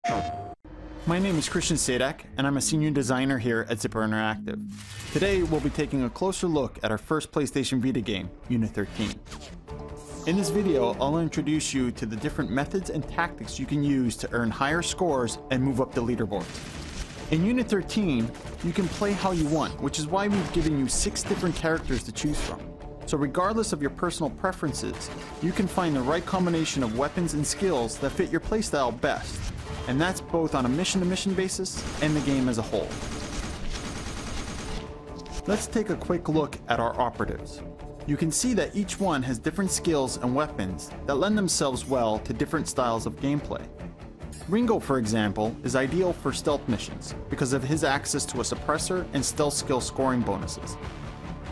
My name is Christian Sadak, and I'm a senior designer here at Zipper Interactive. Today, we'll be taking a closer look at our first PlayStation Vita game, Unit 13. In this video, I'll introduce you to the different methods and tactics you can use to earn higher scores and move up the leaderboards. In Unit 13, you can play how you want, which is why we've given you 6 different characters to choose from. So regardless of your personal preferences, you can find the right combination of weapons and skills that fit your playstyle best. And that's both on a mission-to-mission basis and the game as a whole. Let's take a quick look at our operatives. You can see that each one has different skills and weapons that lend themselves well to different styles of gameplay. Ringo, for example, is ideal for stealth missions because of his access to a suppressor and stealth skill scoring bonuses.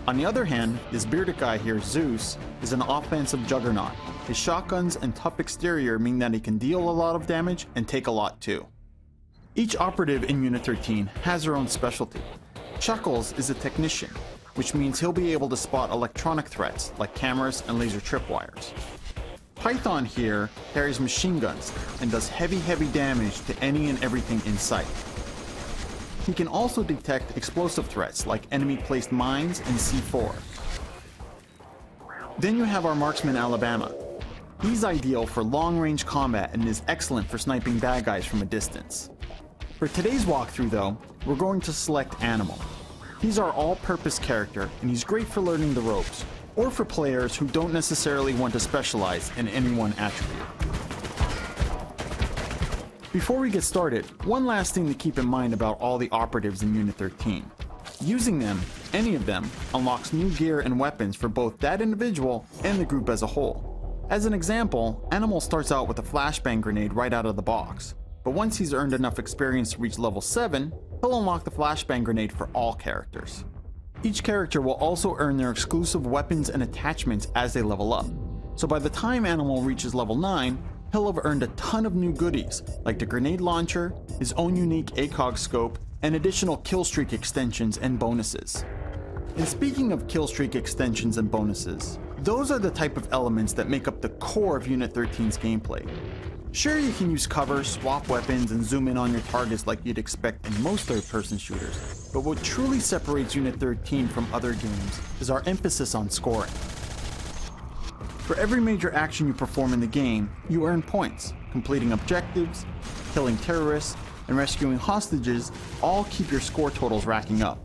On the other hand, this bearded guy here, Zeus, is an offensive juggernaut. His shotguns and tough exterior mean that he can deal a lot of damage and take a lot too. Each operative in Unit 13 has their own specialty. Chuckles is a technician, which means he'll be able to spot electronic threats like cameras and laser tripwires. Python here carries machine guns and does heavy damage to any and everything in sight. He can also detect explosive threats like enemy-placed mines and C4. Then you have our marksman Alabama. He's ideal for long-range combat and is excellent for sniping bad guys from a distance. For today's walkthrough though, we're going to select Animal. He's our all-purpose character and he's great for learning the ropes, or for players who don't necessarily want to specialize in any one attribute. Before we get started, one last thing to keep in mind about all the operatives in Unit 13. Using them, any of them, unlocks new gear and weapons for both that individual and the group as a whole. As an example, Animal starts out with a flashbang grenade right out of the box, but once he's earned enough experience to reach level 7, he'll unlock the flashbang grenade for all characters. Each character will also earn their exclusive weapons and attachments as they level up, so by the time Animal reaches level 9, he'll have earned a ton of new goodies, like the grenade launcher, his own unique ACOG scope, and additional killstreak extensions and bonuses. And speaking of killstreak extensions and bonuses, those are the type of elements that make up the core of Unit 13's gameplay. Sure, you can use cover, swap weapons, and zoom in on your targets like you'd expect in most third-person shooters, but what truly separates Unit 13 from other games is our emphasis on scoring. For every major action you perform in the game, you earn points. Completing objectives, killing terrorists, and rescuing hostages all keep your score totals racking up.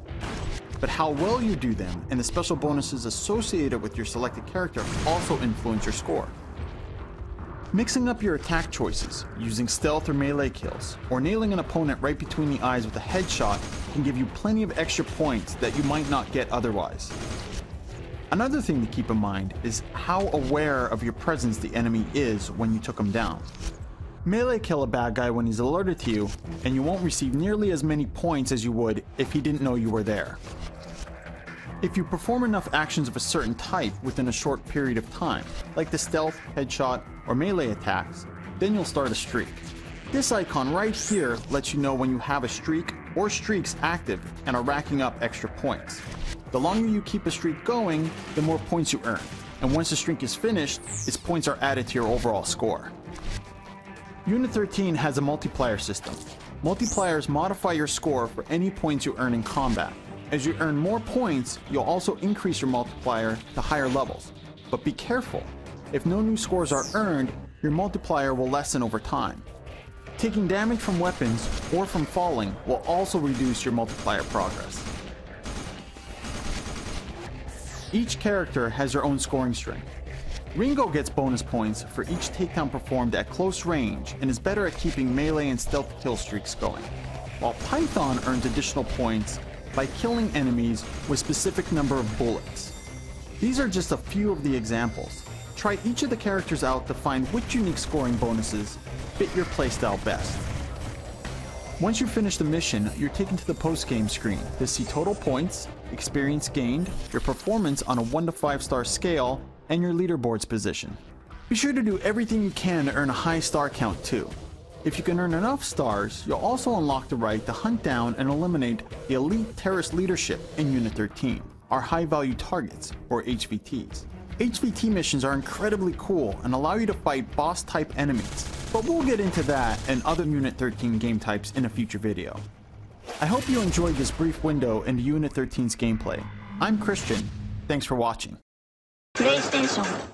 But how well you do them and the special bonuses associated with your selected character also influence your score. Mixing up your attack choices, using stealth or melee kills, or nailing an opponent right between the eyes with a headshot can give you plenty of extra points that you might not get otherwise. Another thing to keep in mind is how aware of your presence the enemy is when you took him down. Melee kill a bad guy when he's alerted to you, and you won't receive nearly as many points as you would if he didn't know you were there. If you perform enough actions of a certain type within a short period of time, like the stealth, headshot, or melee attacks, then you'll start a streak. This icon right here lets you know when you have a streak or streaks active and are racking up extra points. The longer you keep a streak going, the more points you earn, and once the streak is finished, its points are added to your overall score. Unit 13 has a multiplier system. Multipliers modify your score for any points you earn in combat. As you earn more points, you'll also increase your multiplier to higher levels. But be careful, if no new scores are earned, your multiplier will lessen over time. Taking damage from weapons or from falling will also reduce your multiplier progress. Each character has their own scoring strength. Ringo gets bonus points for each takedown performed at close range and is better at keeping melee and stealth kill streaks going, while Python earns additional points by killing enemies with specific number of bullets. These are just a few of the examples. Try each of the characters out to find which unique scoring bonuses fit your playstyle best. Once you finish the mission, you're taken to the post-game screen to see total points, experience gained, your performance on a 1 to 5 star scale, and your leaderboard's position. Be sure to do everything you can to earn a high star count too. If you can earn enough stars, you'll also unlock the right to hunt down and eliminate the elite terrorist leadership in Unit 13, our high-value targets, or HVTs. HVT missions are incredibly cool and allow you to fight boss-type enemies. but we'll get into that and other Unit 13 game types in a future video. I hope you enjoyed this brief window into Unit 13's gameplay. I'm Christian. Thanks for watching. PlayStation